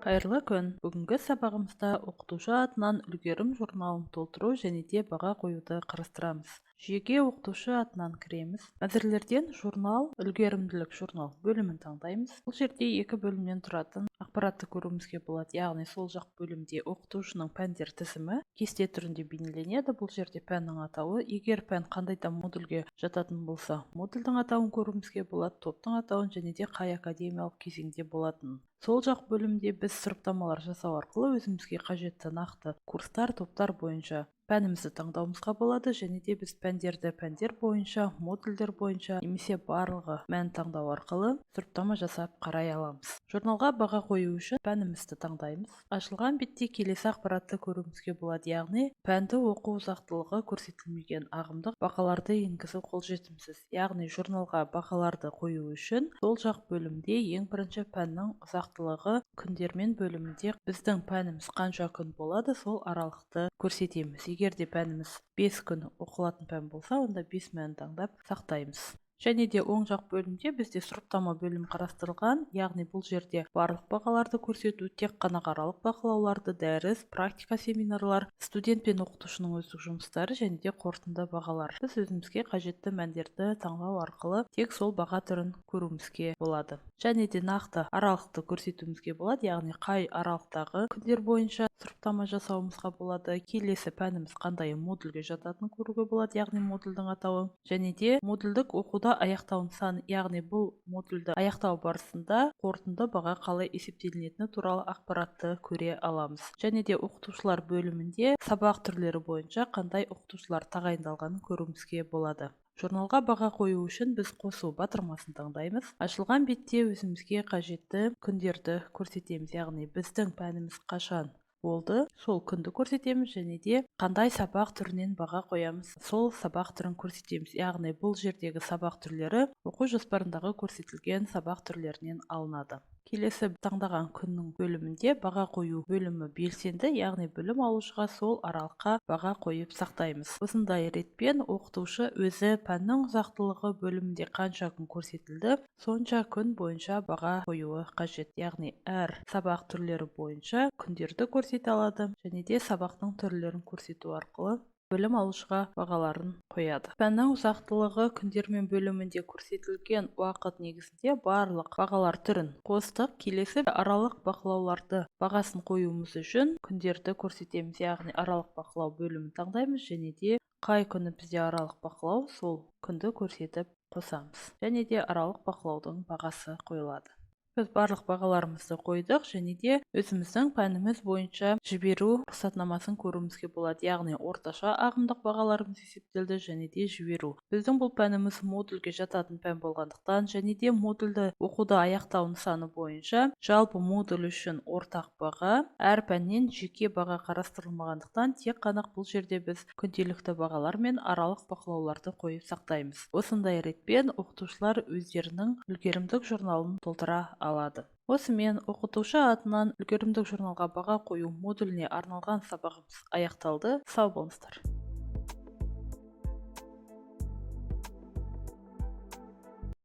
Қайырлы күн. Бүгінгі сабағымызда оқытушы атынан үлгерім журналын толтыру және де баға қоюды қарастырамыз. Жүйеге оқытушы атынан кіреміз. Мәзірлерден журнал, үлгерімділік журнал бөлімін таңдаймыз. Бұл жерде екі бөлімнен тұратын ақпаратты көруімізге болады, яғни сол жақ бөлімде оқытушының пәндер тізімі кесте түрінде бейнеленеді. Бұл жерде пәннің атауы, егер пән қандай да модульге жататын болса, модульдің атауын көруімізге болады, топтың атауын және де қай академиялық кезеңде болатынын. Сол жақ бөлімде біз сұрыптамалар жасау арқылы өзімізге қажетті нақты курстар, топтар бойынша пәнімізді таңдауымызға болады, және де біз пәндерді пәндер бойынша, модульдер бойынша немесе барлығы мән таңдау арқылы сұрыптама жасап қарай аламыз. Журналға баға қою үшін пәнімізді таңдаймыз. Ашылған бетте келесі ақпаратты көруімізге болады, яғни пәнді оқу ұзақтылығы көрсетілмеген ағымдық бағаларды енгізу қолжетімсіз. Яғни журналға бағаларды қою үшін сол жақ бөлімде ең бірінші пәннің ұзақтылығы күндермен бөлімінде біздің пәніміз қанша күн болады, сол аралықты көрсетеміз. Егер де пәніміз 5 күн оқылатын пән болса, онда 5 мәнін таңдап сақтаймыз. Және де оң жақ бөлімде бізде сұрыптама бөлімі қарастырылған, яғни бұл жерде барлық бағаларды көрсету, тек қана аралық бақылауларды, дәріс, практика, семинарлар, студент пен оқытушының өздік жұмыстары және де қорытынды бағалар. Біз өзімізге қажетті мәндерді таңдау арқылы тек сол баға түрін көруімізге болады. Және де нақты аралықты көрсетуімізге болады, яғни қай аралықтағы күндер бойынша сұрыптама жасауымызға болады, келесі пәніміз қандай модульге жататынын көруге болады, яғни модульдің атауы, және де модульдік оқуда аяқтау нысаны, яғни бұл модульді аяқтау барысында қорытынды баға қалай есептелінетіні туралы ақпаратты көре аламыз. Және де оқытушылар бөлімінде сабақ түрлері бойынша қандай оқытушылар тағайындалғанын көруімізге болады. Журналға баға қою үшін біз қосу батырмасын таңдаймыз. Ашылған бетте өзімізге қажетті күндерді көрсетеміз, яғни біздің пәніміз қашан болды, сол күнді көрсетеміз, және де қандай сабақ түрінен баға қоямыз, сол сабақ түрін көрсетеміз. Яғни бұл жердегі сабақ түрлері оқу жоспарындағы көрсетілген сабақ түрлерінен алынады. Келесі таңдаған күннің бөлімінде баға қою бөлімі белсенді, яғни білім алушыға сол аралыққа баға қойып сақтаймыз. Осындай ретпен оқытушы өзі пәннің ұзақтылығы бөлімінде қанша күн көрсетілді, сонша күн бойынша баға қоюы қажет. Яғни әр сабақ түрлері бойынша күндерді көрсете алады, және де сабақтың түрлерін көрсету арқылы білім алушыға бағаларын қояды. Пәннің ұзақтылығы күндермен бөлімінде көрсетілген уақыт негізінде барлық бағалар түрін қостық. Келесі аралық бақылауларды бағасын қоюымыз үшін күндерді көрсетеміз, яғни аралық бақылау бөлімін таңдаймыз, және де қай күні бізде аралық бақылау, сол күнді көрсетіп қосамыз. Және де аралық бақылаудың бағасы қойылады. Біз барлық бағаларымызды қойдық, және де өзіміздің пәніміз бойынша жіберу рұқсатнамасын көруімізге болады, яғни орташа ағымдық бағаларымыз есептелді, және де жіберу. Біздің бұл пәніміз модульге жататын пән болғандықтан, және де модульді оқуды аяқтау нысаны бойынша жалпы модуль үшін ортақ баға, әр пәннен жеке баға қарастырылмағандықтан, тек қана бұл жерде біз күнделікті бағалар мен аралық бақылауларды қойып сақтаймыз. Осындай ретпен оқытушылар өздерінің үлгерімдік журналын толтыра алады. Осымен оқытушы атынан үлгерімдік журналға баға қою модуліне арналған сабағымыз аяқталды. Сау болыңыздар.